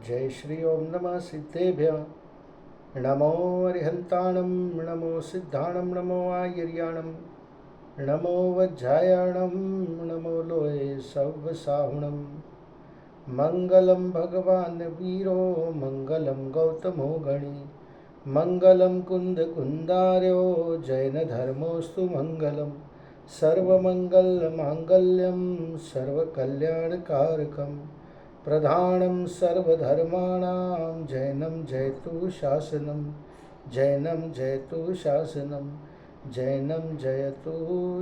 जय श्री ओम नमः सिद्धेभ्य नमो अरिहंताणं नमो सिद्धाणं नमो आयर्याणं नमो वज्रायाणं नमो लोये सव्वसाहुणं मंगलम भगवान वीरो मंगलम गौतमो गणी मंगलम कुंद कुंदार्यो जैन धर्मोस्तु मंगलम सर्वमंगल मांगल्यम सर्वकल्याणकारकम प्रधानं सर्वधर्माणां जैनं जयतु शासनं जैनं जयतु शासनं जैनं जयतु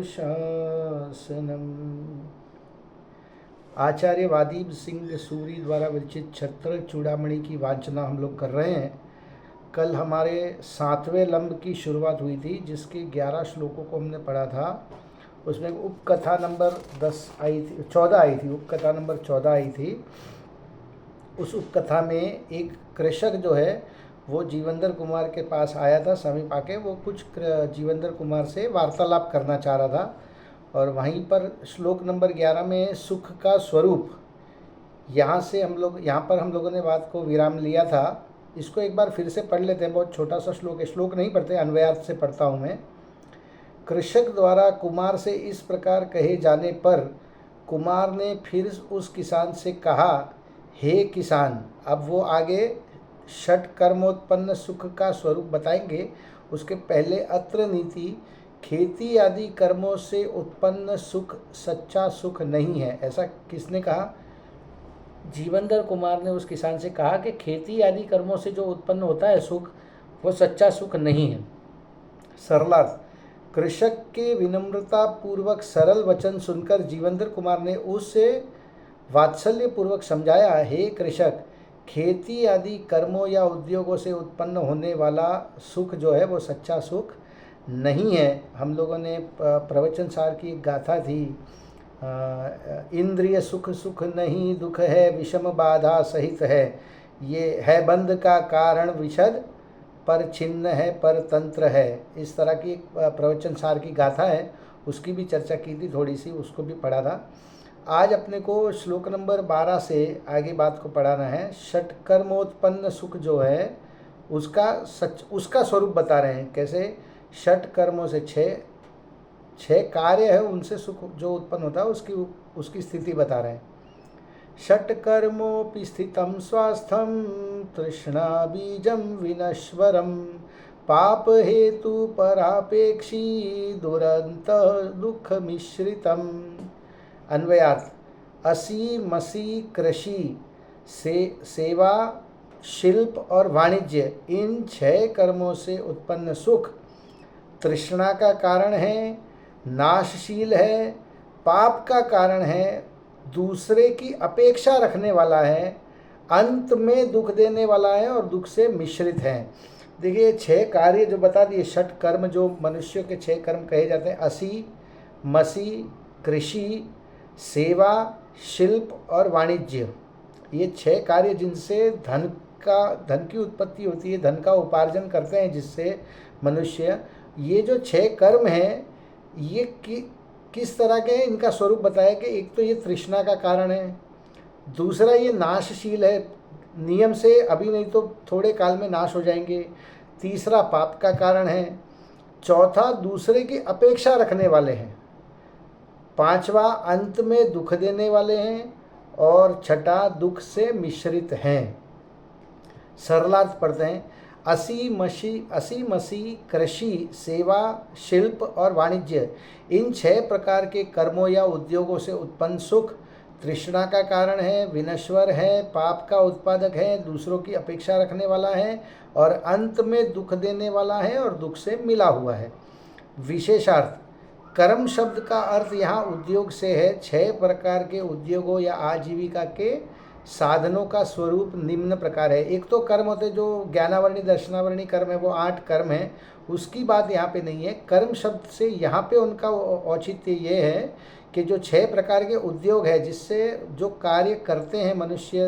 शासनम। आचार्य वादीप सिंह सूरी द्वारा विरचित छत्र चूड़ामणि की वाचना हम लोग कर रहे हैं। कल हमारे 7वें लंब की शुरुआत हुई थी, जिसके 11 श्लोकों को हमने पढ़ा था। उसमें उपकथा नंबर 14 आई थी, उपकथा नंबर 14 आई थी। उस उपकथा में एक कृषक जो है वो जीवंदर कुमार के पास आया था, समीप आके वो कुछ जीवंदर कुमार से वार्तालाप करना चाह रहा था। और वहीं पर श्लोक नंबर 11 में सुख का स्वरूप, यहाँ पर हम लोगों ने बात को विराम लिया था। इसको एक बार फिर से पढ़ लेते हैं। बहुत छोटा सा श्लोक है, श्लोक नहीं पढ़ते, अन्वयार्थ से पढ़ता हूँ मैं। कृषक द्वारा कुमार से इस प्रकार कहे जाने पर कुमार ने फिर उस किसान से कहा, हे किसान। अब वो आगे षट कर्मोत्पन्न सुख का स्वरूप बताएंगे। उसके पहले अत्र नीति, खेती आदि कर्मों से उत्पन्न सुख सच्चा सुख नहीं है। ऐसा किसने कहा? जीवंदर कुमार ने उस किसान से कहा कि खेती आदि कर्मों से जो उत्पन्न होता है सुख, वो सच्चा सुख नहीं है। सरलार्थ, कृषक के विनम्रता पूर्वक सरल वचन सुनकर जीवंदर कुमार ने उससे वात्सल्य पूर्वक समझाया, हे कृषक, खेती आदि कर्मों या उद्योगों से उत्पन्न होने वाला सुख जो है वो सच्चा सुख नहीं है। हम लोगों ने प्रवचन सार की एक गाथा थी, इंद्रिय सुख सुख नहीं दुख है विषम बाधा सहित है, ये है बंध का कारण विशद पर छिन्न है पर तंत्र है। इस तरह की एक प्रवचन सार की गाथा है, उसकी भी चर्चा की थी थोड़ी सी, उसको भी पढ़ा था। आज अपने को श्लोक नंबर 12 से आगे बात को पढ़ाना है। षटकर्मोत्पन्न सुख जो है उसका स्वरूप बता रहे हैं। कैसे? षट कर्मों से छह कार्य है, उनसे सुख जो उत्पन्न होता है उसकी स्थिति बता रहे हैं। षट कर्मोपि स्थितं स्वास्थ्यं तृष्णा बीजं विनश्वरं पाप हेतु परापेक्षी दुरंत दुख मिश्रितम। अन्वयार्थ, असी मसी कृषि सेवा शिल्प और वाणिज्य, इन 6 कर्मों से उत्पन्न सुख तृष्णा का कारण है, नाशशील है, पाप का कारण है, दूसरे की अपेक्षा रखने वाला है, अंत में दुख देने वाला है और दुख से मिश्रित है। देखिए 6 कार्य जो बता दिए, षट कर्म जो मनुष्यों के 6 कर्म कहे जाते हैं, असी मसी कृषि सेवा शिल्प और वाणिज्य, ये 6 कार्य जिनसे धन की उत्पत्ति होती है, धन का उपार्जन करते हैं जिससे मनुष्य। ये जो 6 कर्म हैं ये किस तरह के हैं, इनका स्वरूप बताया कि एक तो ये तृष्णा का कारण है, दूसरा ये नाशशील है, नियम से अभी नहीं तो थोड़े काल में नाश हो जाएंगे, तीसरा पाप का कारण है, चौथा दूसरे की अपेक्षा रखने वाले हैं, पांचवा अंत में दुख देने वाले हैं और छठा दुख से मिश्रित हैं। सरलार्थ पढ़ते हैं। असी मसी कृषि सेवा शिल्प और वाणिज्य, इन 6 प्रकार के कर्मों या उद्योगों से उत्पन्न सुख तृष्णा का कारण है, विनश्वर है, पाप का उत्पादक है, दूसरों की अपेक्षा रखने वाला है और अंत में दुख देने वाला है और दुख से मिला हुआ है। विशेषार्थ, कर्म शब्द का अर्थ यहाँ उद्योग से है। 6 प्रकार के उद्योगों या आजीविका के साधनों का स्वरूप निम्न प्रकार है। एक तो कर्म होते जो ज्ञानावरणी दर्शनावरणी कर्म है, वो 8 कर्म है, उसकी बात यहाँ पे नहीं है। कर्म शब्द से यहाँ पे उनका औचित्य ये है कि जो 6 प्रकार के उद्योग है जिससे जो कार्य करते हैं मनुष्य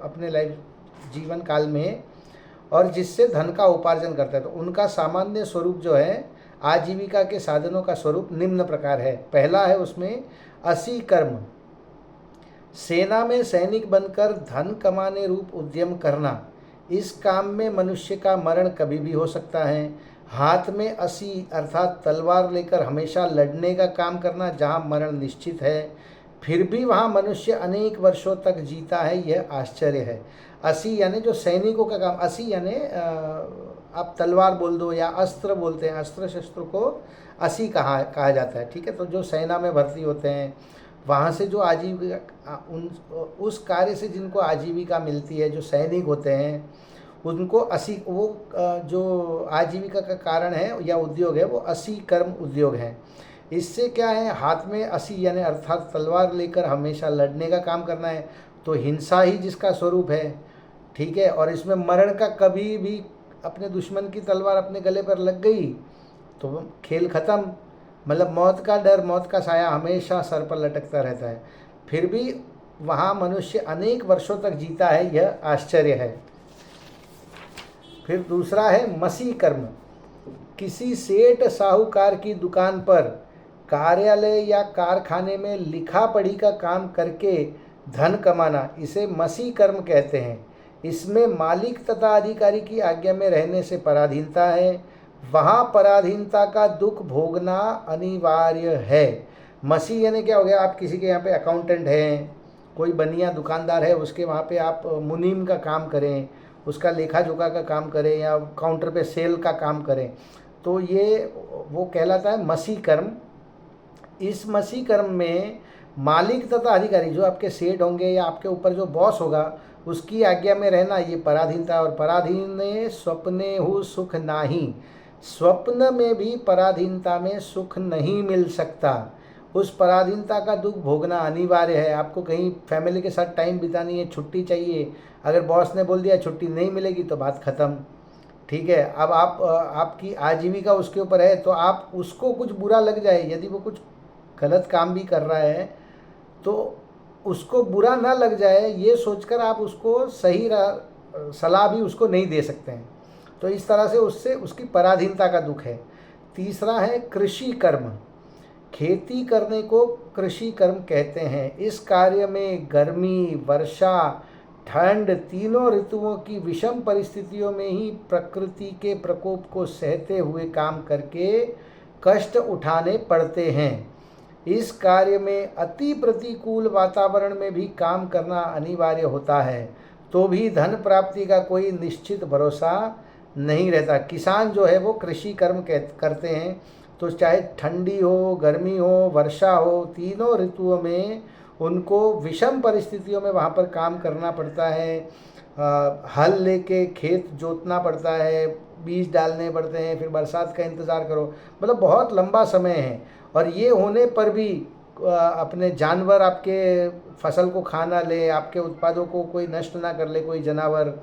अपने जीवन काल में और जिससे धन का उपार्जन करता है, तो उनका सामान्य स्वरूप जो है आजीविका के साधनों का स्वरूप निम्न प्रकार है। पहला है उसमें असी कर्म, सेना में सैनिक बनकर धन कमाने रूप उद्यम करना, इस काम में मनुष्य का मरण कभी भी हो सकता है। हाथ में असी अर्थात तलवार लेकर हमेशा लड़ने का काम करना, जहाँ मरण निश्चित है, फिर भी वहाँ मनुष्य अनेक वर्षों तक जीता है, यह आश्चर्य है। असी यानी जो सैनिकों का काम, असी यानी आप तलवार बोल दो या अस्त्र बोलते हैं, अस्त्र शस्त्र को असी कहा जाता है। ठीक है, तो जो सेना में भर्ती होते हैं, वहाँ से जो आजीविका उस कार्य से जिनको आजीविका मिलती है, जो सैनिक होते हैं उनको असी वो जो आजीविका का कारण है या उद्योग है वो असी कर्म उद्योग है। इससे क्या है, हाथ में असी यानी अर्थात तलवार लेकर हमेशा लड़ने का काम करना है, तो हिंसा ही जिसका स्वरूप है। ठीक है, और इसमें मरण का कभी भी अपने दुश्मन की तलवार अपने गले पर लग गई तो खेल खत्म, मतलब मौत का डर, मौत का साया हमेशा सर पर लटकता रहता है, फिर भी वहाँ मनुष्य अनेक वर्षों तक जीता है, यह आश्चर्य है। फिर दूसरा है मसी कर्म। किसी सेठ साहूकार की दुकान पर, कार्यालय या कारखाने में लिखा पढ़ी का काम करके धन कमाना, इसे मसी कर्म कहते हैं। इसमें मालिक तथा अधिकारी की आज्ञा में रहने से पराधीनता है, वहाँ पराधीनता का दुख भोगना अनिवार्य है। मसी यानी क्या हो गया, आप किसी के यहाँ पे अकाउंटेंट हैं, कोई बनिया दुकानदार है, उसके वहाँ पे आप मुनीम का काम करें, उसका लेखा जोखा का काम करें या काउंटर पे सेल का काम करें, तो ये वो कहलाता है मसी कर्म। इस मसी कर्म में मालिक तथा अधिकारी, जो आपके सेठ होंगे या आपके ऊपर जो बॉस होगा, उसकी आज्ञा में रहना, ये पराधीनता। और पराधीन स्वप्ने हु सुख नाही, स्वप्न में भी पराधीनता में सुख नहीं मिल सकता, उस पराधीनता का दुख भोगना अनिवार्य है। आपको कहीं फैमिली के साथ टाइम बितानी है, छुट्टी चाहिए, अगर बॉस ने बोल दिया छुट्टी नहीं मिलेगी तो बात ख़त्म। ठीक है, अब आप आपकी आजीविका उसके ऊपर है, तो आप उसको कुछ बुरा लग जाए, यदि वो कुछ गलत काम भी कर रहा है तो उसको बुरा ना लग जाए, ये सोचकर आप उसको सही सलाह भी उसको नहीं दे सकते हैं। तो इस तरह से उससे उसकी पराधीनता का दुख है। तीसरा है कृषि कर्म। खेती करने को कृषि कर्म कहते हैं। इस कार्य में गर्मी, वर्षा, ठंड, तीनों ऋतुओं की विषम परिस्थितियों में ही प्रकृति के प्रकोप को सहते हुए काम करके कष्ट उठाने पड़ते हैं। इस कार्य में अति प्रतिकूल वातावरण में भी काम करना अनिवार्य होता है, तो भी धन प्राप्ति का कोई निश्चित भरोसा नहीं रहता। किसान जो है वो कृषि कर्म करते हैं, तो चाहे ठंडी हो, गर्मी हो, वर्षा हो, तीनों ऋतुओं में उनको विषम परिस्थितियों में वहाँ पर काम करना पड़ता है। हल लेके खेत जोतना पड़ता है, बीज डालने पड़ते हैं, फिर बरसात का इंतज़ार करो, मतलब बहुत लंबा समय है। और ये होने पर भी अपने जानवर आपके फसल को खा ना ले, आपके उत्पादों को कोई नष्ट ना कर ले, कोई जानवर,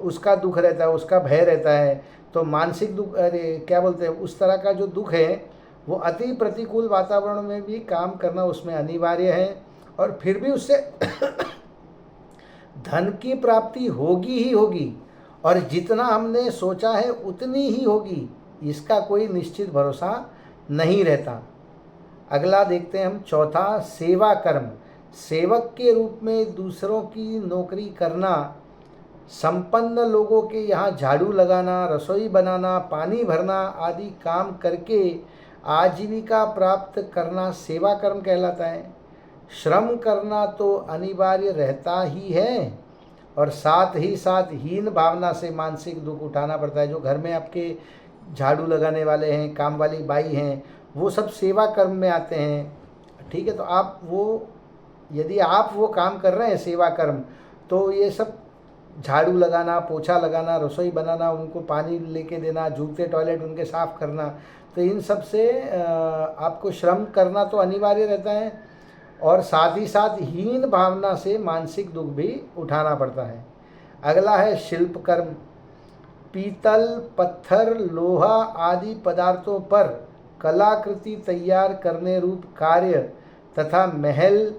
उसका दुख रहता है, उसका भय रहता है। तो मानसिक दुख, अरे क्या बोलते हैं, उस तरह का जो दुख है वो अति प्रतिकूल वातावरण में भी काम करना उसमें अनिवार्य है। और फिर भी उससे धन की प्राप्ति होगी ही होगी, और जितना हमने सोचा है उतनी ही होगी, इसका कोई निश्चित भरोसा नहीं रहता। अगला देखते हैं हम, चौथा सेवा कर्म। सेवक के रूप में दूसरों की नौकरी करना, संपन्न लोगों के यहाँ झाड़ू लगाना, रसोई बनाना, पानी भरना आदि काम करके आजीविका प्राप्त करना सेवा कर्म कहलाता है। श्रम करना तो अनिवार्य रहता ही है, और साथ ही साथ हीन भावना से मानसिक दुख उठाना पड़ता है। जो घर में आपके झाड़ू लगाने वाले हैं, काम वाली बाई हैं, वो सब सेवा कर्म में आते हैं। ठीक है, तो आप वो, यदि आप वो काम कर रहे हैं सेवा कर्म, तो ये सब झाड़ू लगाना, पोछा लगाना, रसोई बनाना, उनको पानी लेके देना, जूते टॉयलेट उनके साफ़ करना, तो इन सब से आपको श्रम करना तो अनिवार्य रहता है, और साथ ही साथ हीन भावना से मानसिक दुख भी उठाना पड़ता है। अगला है शिल्प कर्म। पीतल, पत्थर, लोहा आदि पदार्थों पर कलाकृति तैयार करने रूप कार्य तथा महल,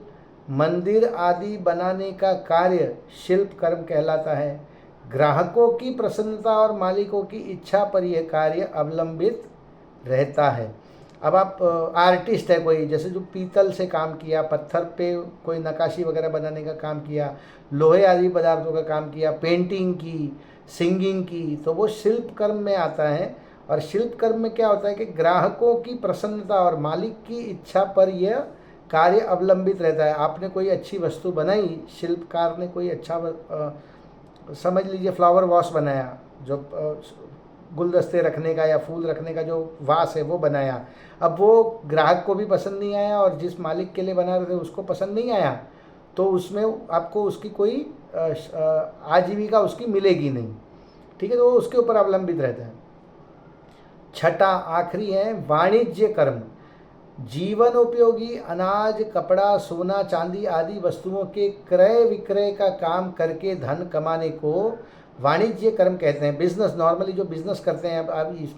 मंदिर आदि बनाने का कार्य शिल्प कर्म कहलाता है। ग्राहकों की प्रसन्नता और मालिकों की इच्छा पर यह कार्य अवलंबित रहता है। अब आप आर्टिस्ट है कोई, जैसे जो पीतल से काम किया, पत्थर पे कोई नक्काशी वगैरह बनाने का काम किया, लोहे आदि पदार्थों का काम किया, पेंटिंग की, सिंगिंग की, तो वो शिल्प कर्म में आता है। और शिल्प कर्म में क्या होता है कि ग्राहकों की प्रसन्नता और मालिक की इच्छा पर यह कार्य अवलंबित रहता है। आपने कोई अच्छी वस्तु बनाई, शिल्पकार ने कोई अच्छा समझ लीजिए फ्लावर वास बनाया, जो गुलदस्ते रखने का या फूल रखने का जो वास है वो बनाया। अब वो ग्राहक को भी पसंद नहीं आया और जिस मालिक के लिए बना रहे थे उसको पसंद नहीं आया, तो उसमें आपको उसकी कोई आजीविका उसकी मिलेगी नहीं। ठीक है, तो वो उसके ऊपर अवलंबित रहता है। छठा आखिरी है वाणिज्य कर्म। जीवन उपयोगी अनाज, कपड़ा, सोना, चांदी आदि वस्तुओं के क्रय विक्रय का काम करके धन कमाने को वाणिज्य कर्म कहते हैं। बिजनेस, नॉर्मली जो बिजनेस करते हैं, अब इस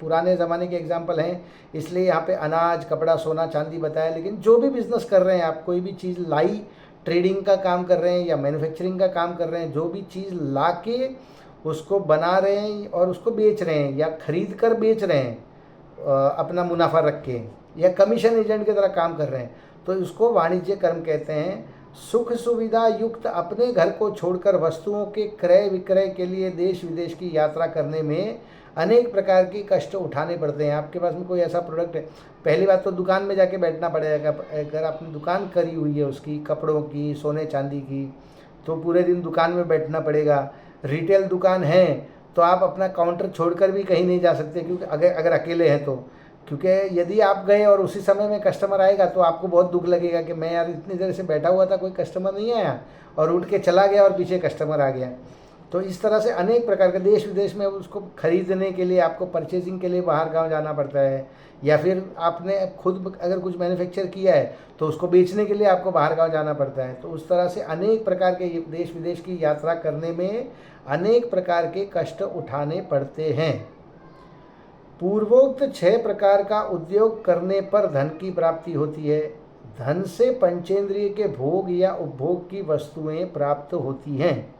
पुराने ज़माने के एग्जाम्पल हैं इसलिए यहाँ पे अनाज, कपड़ा, सोना, चांदी बताया, लेकिन जो भी बिजनेस कर रहे हैं आप, कोई भी चीज़ लाई ट्रेडिंग का काम कर रहे हैं या मैन्युफैक्चरिंग का काम कर रहे हैं, जो भी चीज़ ला के उसको बना रहे हैं और उसको बेच रहे हैं या खरीद कर बेच रहे हैं अपना मुनाफा रख के, या कमीशन एजेंट की तरह काम कर रहे हैं, तो इसको वाणिज्य कर्म कहते हैं। सुख सुविधा युक्त अपने घर को छोड़कर वस्तुओं के क्रय विक्रय के लिए देश विदेश की यात्रा करने में अनेक प्रकार के कष्ट उठाने पड़ते हैं। आपके पास में कोई ऐसा प्रोडक्ट है, पहली बात तो दुकान में जाके बैठना पड़ेगा। अगर आपने दुकान करी हुई है उसकी, कपड़ों की, सोने चांदी की, तो पूरे दिन दुकान में बैठना पड़ेगा। रिटेल दुकान है तो आप अपना काउंटर छोड़कर भी कहीं नहीं जा सकते, क्योंकि अगर अकेले हैं तो, क्योंकि यदि आप गए और उसी समय में कस्टमर आएगा तो आपको बहुत दुख लगेगा कि मैं यार इतनी देर से बैठा हुआ था, कोई कस्टमर नहीं आया, और उठ के चला गया और पीछे कस्टमर आ गया। तो इस तरह से अनेक प्रकार के देश विदेश में उसको खरीदने के लिए आपको परचेजिंग के लिए बाहर गांव जाना पड़ता है, या फिर आपने खुद अगर कुछ मैन्युफैक्चर किया है तो उसको बेचने के लिए आपको बाहर गांव जाना पड़ता है। तो उस तरह से अनेक प्रकार के देश विदेश की यात्रा करने में अनेक प्रकार के कष्ट उठाने पड़ते हैं। पूर्वोक्त 6 प्रकार का उद्योग करने पर धन की प्राप्ति होती है। धन से पंचेंद्रिय के भोग या उपभोग की वस्तुएं प्राप्त होती हैं।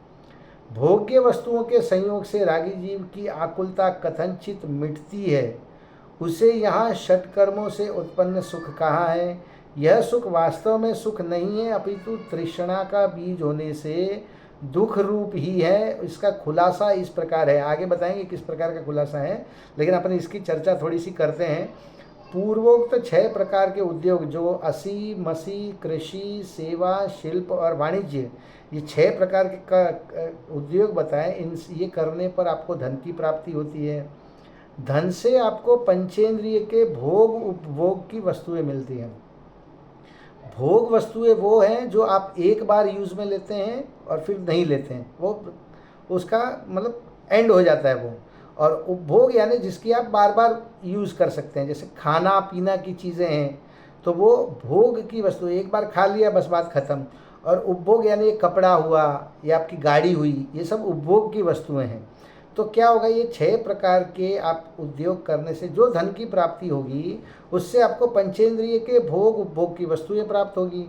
भोग्य वस्तुओं के संयोग से रागी जीव की आकुलता कथनचित मिटती है। उसे यहाँ षटकर्मों से उत्पन्न सुख कहा है। यह सुख वास्तव में सुख नहीं है, अपितु तृष्णा का बीज होने से दुख रूप ही है। इसका खुलासा इस प्रकार है, आगे बताएंगे किस प्रकार का खुलासा है, लेकिन अपन इसकी चर्चा थोड़ी सी करते हैं। पूर्वोक्त 6 प्रकार के उद्योग जो असी, मसी, कृषि, सेवा, शिल्प और वाणिज्य, ये 6 प्रकार के उद्योग बताएं, इन ये करने पर आपको धन की प्राप्ति होती है। धन से आपको पंचेंद्रिय के भोग उपभोग की वस्तुएं मिलती हैं। भोग वस्तुएं वो हैं जो आप एक बार यूज़ में लेते हैं और फिर नहीं लेते हैं, वो उसका मतलब एंड हो जाता है वो। और उपभोग यानी जिसकी आप बार बार यूज़ कर सकते हैं, जैसे खाना पीना की चीज़ें हैं तो वो भोग की वस्तु, एक बार खा लिया बस बात ख़त्म। और उपभोग यानी कपड़ा हुआ या आपकी गाड़ी हुई, ये सब उपभोग की वस्तुएं हैं। तो क्या होगा, ये 6 प्रकार के आप उद्योग करने से जो धन की प्राप्ति होगी उससे आपको पंचेंद्रिय के भोग उपभोग की वस्तुएं प्राप्त होगी।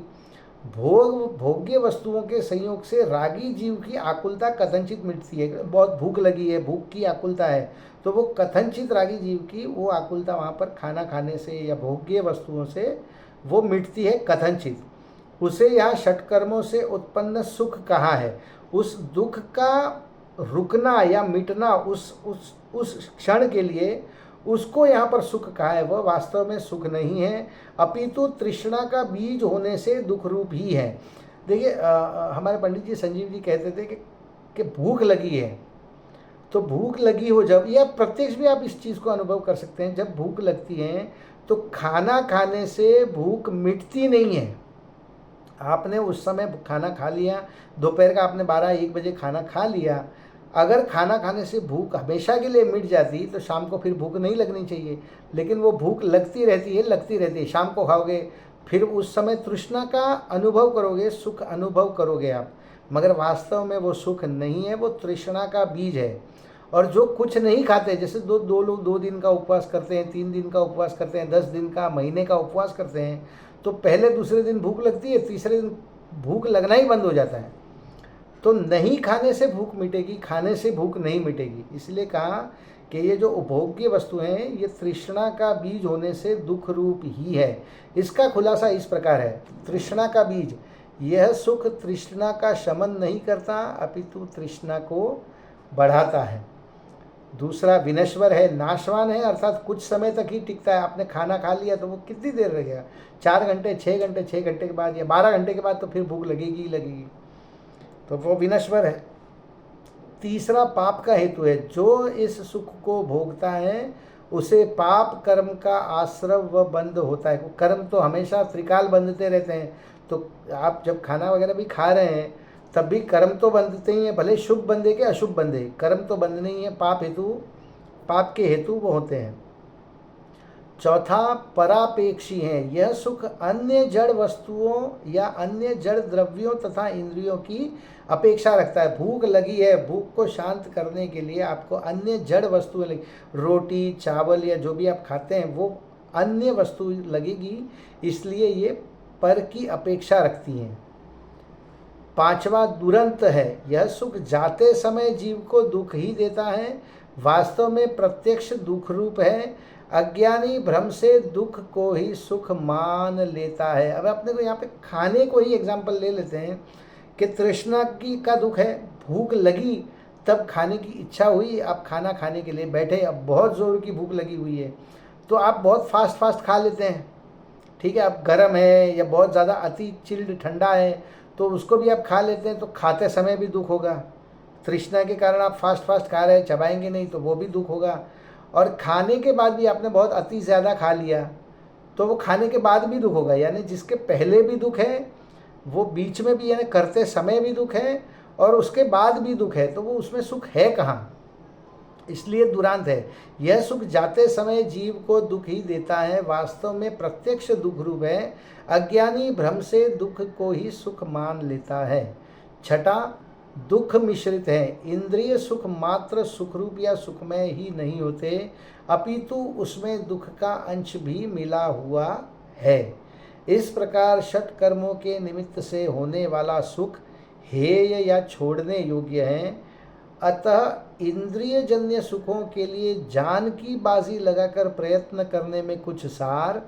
भोग भोग्य वस्तुओं के संयोग से रागी जीव की आकुलता कथनचित मिटती है। बहुत भूख लगी है, भूख की आकुलता है, तो वो कथनचित रागी जीव की वो आकुलता वहाँ पर खाना खाने से या भोग्य वस्तुओं से वो मिटती है कथनचित। उसे यहाँ षटकर्मों से उत्पन्न सुख कहा है। उस दुख का रुकना या मिटना उस क्षण के लिए उसको यहाँ पर सुख कहा है। वह वास्तव में सुख नहीं है, अपितु तृष्णा का बीज होने से दुख रूप ही है। देखिए हमारे पंडित जी संजीव जी कहते थे कि भूख लगी है, तो भूख लगी हो जब, या प्रत्यक्ष भी आप इस चीज़ को अनुभव कर सकते हैं, जब भूख लगती है तो खाना खाने से भूख मिटती नहीं है। आपने उस समय खाना खा लिया, दोपहर का आपने 12-1 बजे खाना खा लिया, अगर खाना खाने से भूख हमेशा के लिए मिट जाती तो शाम को फिर भूख नहीं लगनी चाहिए, लेकिन वो भूख लगती रहती है। शाम को खाओगे फिर उस समय तृष्णा का अनुभव करोगे, सुख अनुभव करोगे आप, मगर वास्तव में वो सुख नहीं है, वो तृष्णा का बीज है। और जो कुछ नहीं खाते, जैसे दो लोग 2 दिन का उपवास करते हैं, 3 दिन का उपवास करते हैं, 10 दिन का, महीने का उपवास करते हैं, तो पहले दूसरे दिन भूख लगती है, तीसरे दिन भूख लगना ही बंद हो जाता है। तो नहीं खाने से भूख मिटेगी, खाने से भूख नहीं मिटेगी। इसलिए कहा कि ये जो उपभोग्य वस्तु हैं ये तृष्णा का बीज होने से दुख रूप ही है। इसका खुलासा इस प्रकार है, तृष्णा का बीज, यह सुख तृष्णा का शमन नहीं करता अपितु तृष्णा को बढ़ाता है। दूसरा विनश्वर है, नाशवान है, अर्थात कुछ समय तक ही टिकता है। आपने खाना खा लिया तो वो कितनी देर रहेगा, 4 घंटे 6 घंटे, 6 घंटे के बाद या 12 घंटे के बाद तो फिर भूख लगेगी ही लगेगी, तो वो विनश्वर है। तीसरा पाप का हेतु है, जो इस सुख को भोगता है उसे पाप कर्म का आश्रव व बंध होता है। कर्म तो हमेशा त्रिकाल बंधते रहते हैं, तो आप जब खाना वगैरह भी खा रहे हैं तब भी कर्म तो बंधते ही हैं, भले शुभ बंधे के अशुभ बंधे, कर्म तो बंधने ही है। पाप के हेतु वो होते हैं। चौथा परापेक्षी है, यह सुख अन्य जड़ वस्तुओं या अन्य जड़ द्रव्यों तथा इंद्रियों की अपेक्षा रखता है। भूख लगी है, भूख को शांत करने के लिए आपको अन्य जड़ वस्तुएं लगी, रोटी चावल या जो भी आप खाते हैं वो अन्य वस्तु लगेगी, इसलिए ये पर की अपेक्षा रखती हैं। पांचवा दुरंत है, यह सुख जाते समय जीव को दुख ही देता है, वास्तव में प्रत्यक्ष दुख रूप है। अज्ञानी भ्रम से दुख को ही सुख मान लेता है। अब अपने को यहाँ पे खाने को ही एग्जाम्पल ले लेते हैं कि तृष्णा की का दुख है, भूख लगी तब खाने की इच्छा हुई, आप खाना खाने के लिए बैठे, अब बहुत ज़ोर की भूख लगी हुई है तो आप बहुत फास्ट खा लेते हैं, ठीक है। अब गर्म है या बहुत ज़्यादा अति चिल्ड ठंडा है तो उसको भी आप खा लेते हैं, तो खाते समय भी दुख होगा। तृष्णा के कारण आप फास्ट खा रहे हैं, चबाएंगे नहीं तो वो भी दुख होगा। और खाने के बाद भी आपने बहुत अति ज़्यादा खा लिया तो वो खाने के बाद भी दुख होगा। यानी जिसके पहले भी दुख है वो बीच में भी, यानी करते समय भी दुख है और उसके बाद भी दुख है, तो वो उसमें सुख है कहाँ, इसलिए दुरांत है। यह सुख जाते समय जीव को दुख ही देता है, वास्तव में प्रत्यक्ष दुख रूप है। अज्ञानी भ्रम से दुख को ही सुख मान लेता है। छठा दुख मिश्रित है, इंद्रिय सुख मात्र सुखरूप या सुखमय ही नहीं होते अपितु उसमें दुख का अंश भी मिला हुआ है। इस प्रकार षट कर्मों के निमित्त से होने वाला सुख हेय या छोड़ने योग्य है। अतः इंद्रिय जन्य सुखों के लिए जान की बाजी लगाकर प्रयत्न करने में कुछ सार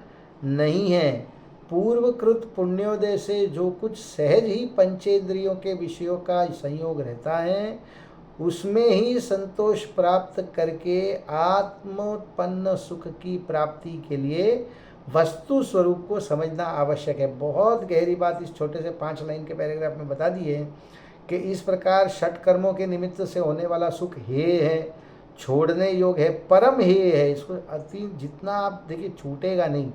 नहीं है। पूर्वकृत पुण्योदय से जो कुछ सहज ही पंचेंद्रियों के विषयों का संयोग रहता है उसमें ही संतोष प्राप्त करके आत्मोत्पन्न सुख की प्राप्ति के लिए वस्तु स्वरूप को समझना आवश्यक है। बहुत गहरी बात इस छोटे से 5 लाइन के पैराग्राफ में बता दी है कि इस प्रकार षट कर्मों के निमित्त से होने वाला सुख हेय है, छोड़ने योग्य है, परम हेय है। इसको अति जितना आप देखिए छूटेगा नहीं,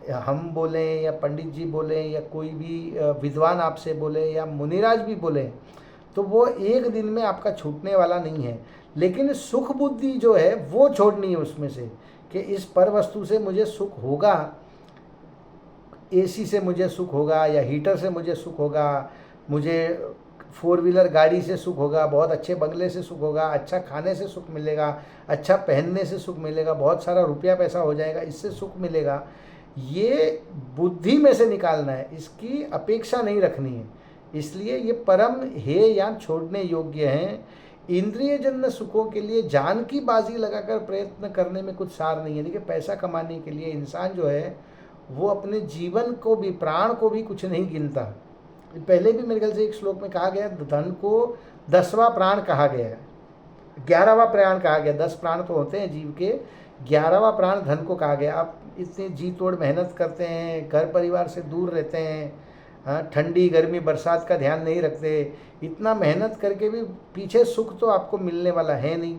हम बोलें या पंडित जी बोलें या कोई भी विद्वान आपसे बोले या मुनिराज भी बोले तो वो एक दिन में आपका छूटने वाला नहीं है। लेकिन सुख बुद्धि जो है वो छोड़नी है उसमें से, कि इस पर वस्तु से मुझे सुख होगा, एसी से मुझे सुख होगा या हीटर से मुझे सुख होगा, मुझे 4 व्हीलर गाड़ी से सुख होगा, बहुत अच्छे बंगले से सुख होगा, अच्छा खाने से सुख मिलेगा, अच्छा पहनने से सुख मिलेगा, बहुत सारा रुपया पैसा हो जाएगा, इससे सुख मिलेगा। ये बुद्धि में से निकालना है, इसकी अपेक्षा नहीं रखनी है। इसलिए ये परम है या छोड़ने योग्य हैं। इंद्रिय जन्य सुखों के लिए जान की बाजी लगाकर प्रयत्न करने में कुछ सार नहीं है। देखिए पैसा कमाने के लिए इंसान जो है वो अपने जीवन को भी, प्राण को भी कुछ नहीं गिनता। पहले भी मेरे ख्याल से एक श्लोक में कहा गया धन को 10वां प्राण कहा गया है, 11वां प्राण कहा गया। 10 प्राण तो होते हैं जीव के, 11वां प्राण धन को कहा गया। आप इतनी जी तोड़ मेहनत करते हैं, घर परिवार से दूर रहते हैं, हाँ ठंडी गर्मी बरसात का ध्यान नहीं रखते, इतना मेहनत करके भी पीछे सुख तो आपको मिलने वाला है नहीं।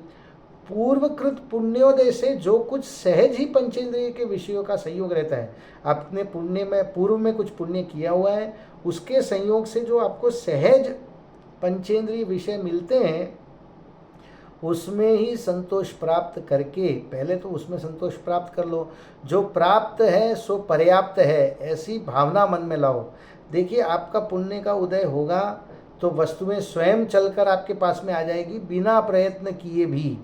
पूर्वकृत पुण्योदय से जो कुछ सहज ही पंचेंद्रिय के विषयों का संयोग रहता है, आपने पुण्य में पूर्व में कुछ पुण्य किया हुआ है, उसके संयोग से जो आपको सहज पंचेंद्रिय विषय मिलते हैं उसमें ही संतोष प्राप्त करके, पहले तो उसमें संतोष प्राप्त कर लो। जो प्राप्त है सो पर्याप्त है, ऐसी भावना मन में लाओ। देखिए आपका पुण्य का उदय होगा तो वस्तुएं स्वयं चलकर आपके पास में आ जाएगी बिना प्रयत्न किए भी।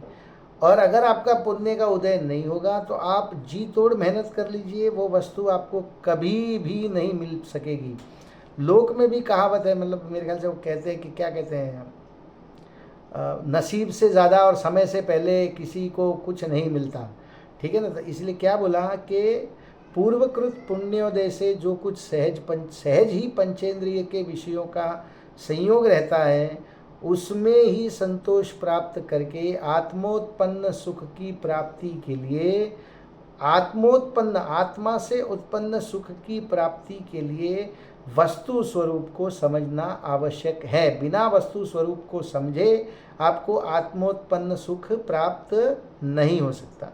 और अगर आपका पुण्य का उदय नहीं होगा तो आप जी तोड़ मेहनत कर लीजिए, वो वस्तु आपको कभी भी नहीं मिल सकेगी। लोक में भी कहावत है, मतलब मेरे ख्याल से वो कहते हैं कि क्या कहते हैं, नसीब से ज़्यादा और समय से पहले किसी को कुछ नहीं मिलता। ठीक है ना, तो इसलिए क्या बोला कि पूर्वकृत पुण्योदय से जो कुछ सहज ही पंचेंद्रिय के विषयों का संयोग रहता है, उसमें ही संतोष प्राप्त करके आत्मोत्पन्न सुख की प्राप्ति के लिए, आत्मोत्पन्न आत्मा से उत्पन्न सुख की प्राप्ति के लिए वस्तु स्वरूप को समझना आवश्यक है। बिना वस्तु स्वरूप को समझे आपको आत्मोत्पन्न सुख प्राप्त नहीं हो सकता।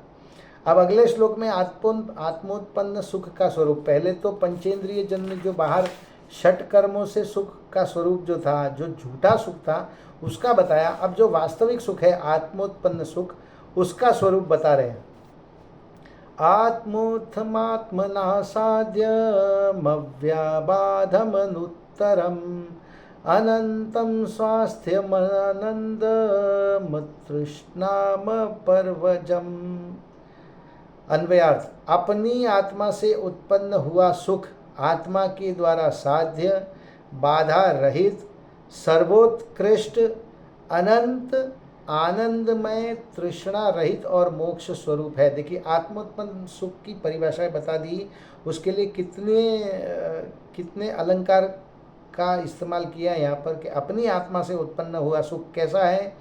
अब अगले श्लोक में आत्मोत्पन्न सुख का स्वरूप, पहले तो पंचेंद्रिय जन्य जो बाहर षट कर्मों से सुख का स्वरूप जो था, जो झूठा सुख था, उसका बताया। अब जो वास्तविक सुख है आत्मोत्पन्न सुख, उसका स्वरूप बता रहे हैं। आत्मोत्थमात्मना साध्यमव्याबाधमनुत्तरम् अनन्तं स्वास्थ्यमनन्दमतृष्णामपर्वजम्। अन्वयार्थ, अपनी आत्मा से उत्पन्न हुआ सुख आत्मा के द्वारा साध्य, बाधा रहित, सर्वोत्कृष्ट, अनंत, आनंदमय, तृष्णा रहित और मोक्ष स्वरूप है। देखिए, आत्मोत्पन्न सुख की परिभाषाएं बता दी, उसके लिए कितने अलंकार का इस्तेमाल किया यहाँ पर कि अपनी आत्मा से उत्पन्न हुआ सुख कैसा है,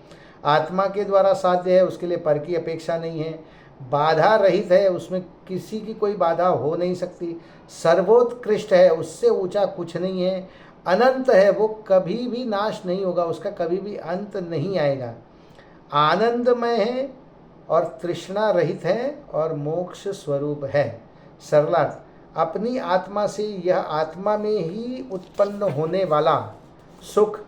आत्मा के द्वारा साध्य है, उसके लिए पर की अपेक्षा नहीं है, बाधा रहित है, उसमें किसी की कोई बाधा हो नहीं सकती, सर्वोत्कृष्ट है, उससे ऊंचा कुछ नहीं है, अनंत है, वो कभी भी नाश नहीं होगा, उसका कभी भी अंत नहीं आएगा, आनंदमय है और तृष्णा रहित है और मोक्ष स्वरूप है। सरलार्थ, अपनी आत्मा से यह आत्मा में ही उत्पन्न होने वाला सुख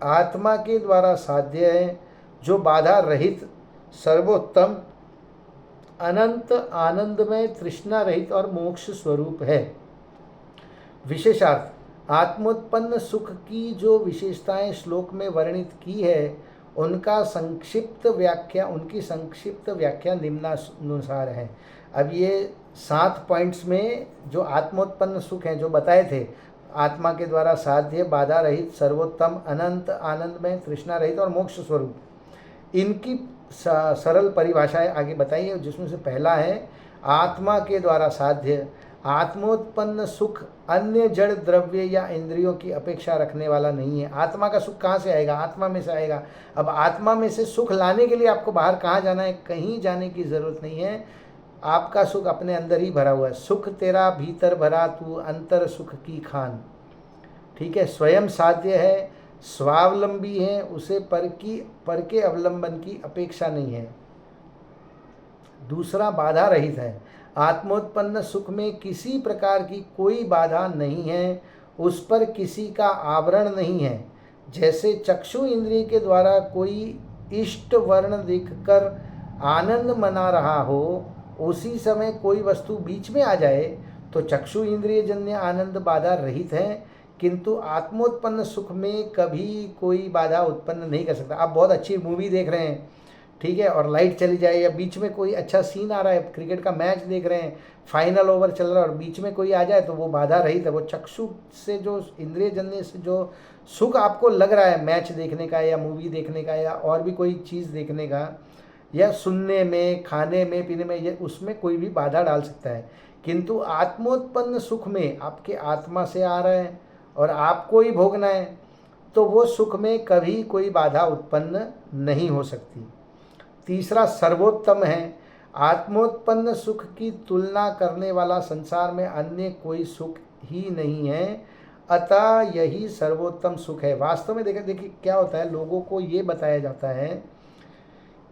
आत्मा के द्वारा साध्य है, जो बाधा रहित, सर्वोत्तम, अनंत, आनंदमय, तृष्णा रहित और मोक्ष स्वरूप है। विशेषार्थ, आत्मोत्पन्न सुख की जो विशेषताएं श्लोक में वर्णित की है, उनकी संक्षिप्त व्याख्या निम्नानुसार है। अब ये 7 पॉइंट्स में जो आत्मोत्पन्न सुख हैं जो बताए थे, आत्मा के द्वारा साध्य, बाधा रहित, सर्वोत्तम, अनंत, आनंदमय, तृष्णा रहित और मोक्ष स्वरूप, इनकी सरल परिभाषाएं आगे बताई है, जिसमें से पहला है आत्मा के द्वारा साध्य। आत्मोत्पन्न सुख अन्य जड़ द्रव्य या इंद्रियों की अपेक्षा रखने वाला नहीं है। आत्मा का सुख कहाँ से आएगा? आत्मा में से आएगा। अब आत्मा में से सुख लाने के लिए आपको बाहर कहाँ जाना है? कहीं जाने की जरूरत नहीं है, आपका सुख अपने अंदर ही भरा हुआ है। सुख तेरा भीतर भरा, तू अंतर सुख की खान। ठीक है, स्वयं साध्य है, स्वावलंबी है, उसे पर के अवलंबन की अपेक्षा नहीं है। दूसरा, बाधा रहित है। आत्मोत्पन्न सुख में किसी प्रकार की कोई बाधा नहीं है, उस पर किसी का आवरण नहीं है। जैसे चक्षु इंद्रिय के द्वारा कोई इष्ट वर्ण देखकर आनंद मना रहा हो, उसी समय कोई वस्तु बीच में आ जाए तो चक्षु इंद्रिय जन्य आनंद बाधा रहित है, किंतु आत्मोत्पन्न सुख में कभी कोई बाधा उत्पन्न नहीं कर सकता। आप बहुत अच्छी मूवी देख रहे हैं, ठीक है, और लाइट चली जाए या बीच में कोई अच्छा सीन आ रहा है, क्रिकेट का मैच देख रहे हैं, फाइनल ओवर चल रहा है और बीच में कोई आ जाए तो वो बाधा रहित है। वो चक्षु से जो इंद्रिय जन्य से जो सुख आपको लग रहा है मैच देखने का या मूवी देखने का या और भी कोई चीज़ देखने का या सुनने में, खाने में, पीने में, ये उसमें कोई भी बाधा डाल सकता है। किंतु आत्मोत्पन्न सुख में आपके आत्मा से आ रहा है और आपको ही भोगना है, तो वो सुख में कभी कोई बाधा उत्पन्न नहीं हो सकती। तीसरा, सर्वोत्तम है। आत्मोत्पन्न सुख की तुलना करने वाला संसार में अन्य कोई सुख ही नहीं है, अतः यही सर्वोत्तम सुख है। वास्तव में देखिए क्या होता है, लोगों को ये बताया जाता है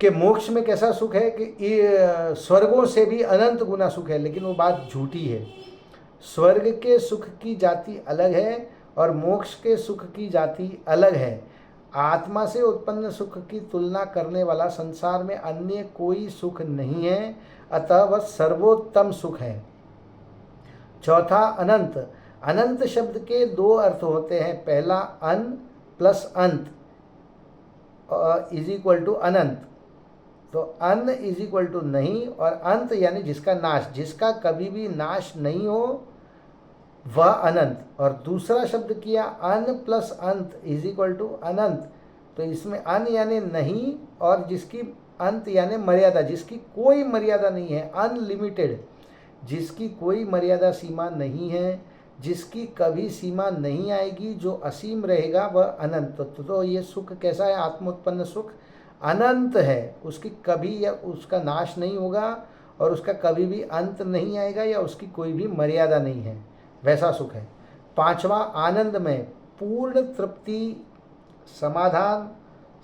कि मोक्ष में कैसा सुख है कि स्वर्गों से भी अनंत गुना सुख है, लेकिन वो बात झूठी है। स्वर्ग के सुख की जाति अलग है और मोक्ष के सुख की जाति अलग है। आत्मा से उत्पन्न सुख की तुलना करने वाला संसार में अन्य कोई सुख नहीं है, अतः वह सर्वोत्तम सुख है। चौथा, अनंत। अनंत शब्द के 2 अर्थ होते हैं। पहला, अन प्लस अंत इज इक्वल टू अनंत। तो अन इज इक्वल टू नहीं और अंत यानी जिसका नाश, जिसका कभी भी नाश नहीं हो, वह अनंत, और दूसरा शब्द किया अन प्लस अंत इज इक्वल टू अनंत। तो इसमें अन यानी नहीं, और जिसकी अंत यानी मर्यादा, जिसकी कोई मर्यादा नहीं है, अनलिमिटेड, जिसकी कोई मर्यादा सीमा नहीं है, जिसकी कभी सीमा नहीं आएगी, जो असीम रहेगा वह अनंत। तो ये सुख कैसा है? आत्मोत्पन्न सुख अनंत है, उसकी कभी या उसका नाश नहीं होगा, और उसका कभी भी अंत नहीं आएगा, या उसकी कोई भी मर्यादा नहीं है, वैसा सुख है। पांचवा आनंदमय, पूर्ण तृप्ति, समाधान,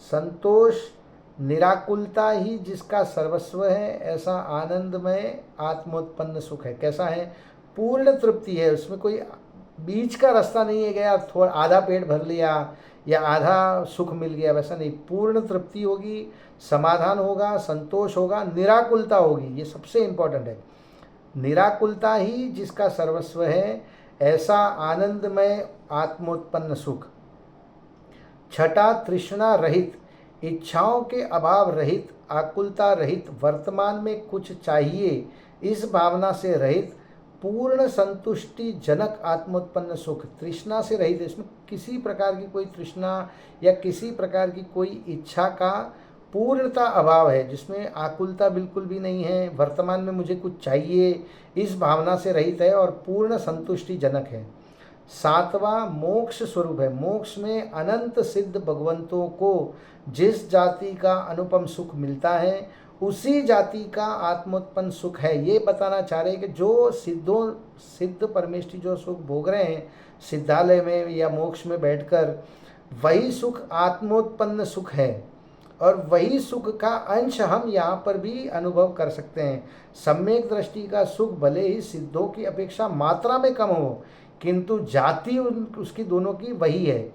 संतोष, निराकुलता ही जिसका सर्वस्व है, ऐसा आनंदमय आत्मोत्पन्न सुख है। कैसा है? पूर्ण तृप्ति है, उसमें कोई बीच का रास्ता नहीं है गया, थोड़ा आधा पेट भर लिया या आधा सुख मिल गया, वैसा नहीं। पूर्ण तृप्ति होगी, समाधान होगा, संतोष होगा, निराकुलता होगी, ये सबसे इम्पोर्टेंट है। निराकुलता ही जिसका सर्वस्व है, ऐसा आनंदमय आत्मोत्पन्न सुख। छठा तृष्णा रहित, इच्छाओं के अभाव रहित, आकुलता रहित, वर्तमान में कुछ चाहिए इस भावना से रहित, पूर्ण संतुष्टि जनक आत्मोत्पन्न सुख। तृष्णा से रहित, इसमें किसी प्रकार की कोई तृष्णा या किसी प्रकार की कोई इच्छा का पूर्णता अभाव है, जिसमें आकुलता बिल्कुल भी नहीं है, वर्तमान में मुझे कुछ चाहिए इस भावना से रहित है, और पूर्ण संतुष्टि जनक है। सातवां मोक्ष स्वरूप है, मोक्ष में अनंत सिद्ध भगवंतों को जिस जाति का अनुपम सुख मिलता है, उसी जाति का आत्मोत्पन्न सुख है। ये बताना चाह रहे हैं कि जो सिद्ध परमेष्ठी जो सुख भोग रहे हैं सिद्धालय में या मोक्ष में बैठकर, वही सुख आत्मोत्पन्न सुख है, और वही सुख का अंश हम यहाँ पर भी अनुभव कर सकते हैं। सम्यक दृष्टि का सुख भले ही सिद्धों की अपेक्षा मात्रा में कम हो, किंतु जाति उसकी दोनों की वही है।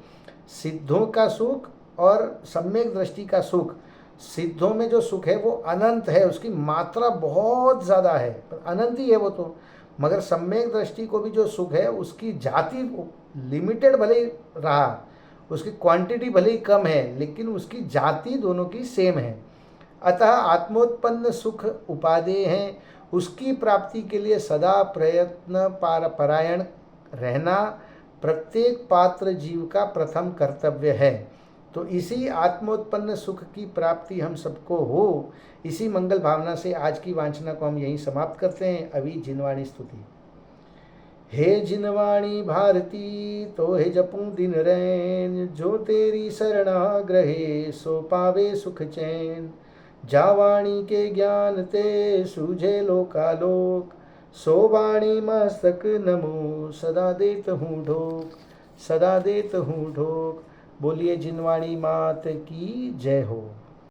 सिद्धों का सुख और सम्यक दृष्टि का सुख, सिद्धों में जो सुख है वो अनंत है, उसकी मात्रा बहुत ज़्यादा है, पर अनंत ही है वो तो। मगर सम्यक दृष्टि को भी जो सुख है, उसकी जाति लिमिटेड भले ही रहा, उसकी क्वांटिटी भले ही कम है, लेकिन उसकी जाति दोनों की सेम है। अतः आत्मोत्पन्न सुख उपादेय हैं, उसकी प्राप्ति के लिए सदा प्रयत्न परायण रहना प्रत्येक पात्र जीव का प्रथम कर्तव्य है। तो इसी आत्मोत्पन्न सुख की प्राप्ति हम सबको हो, इसी मंगल भावना से आज की वांछना को हम यहीं समाप्त करते हैं। अभी जिनवाणी स्तुति। हे जिनवाणी भारती तो हे जपूं दिन रैन, जो तेरी शरणा ग्रहे सो पावे सुख चैन। जावाणी के ज्ञान ते सूझे लोकालोक, सो वाणी मस्तक नमो सदा देत हूँ ढोक, सदा देत हूँ ढोक। बोलिए जिनवाणी मात की जय हो।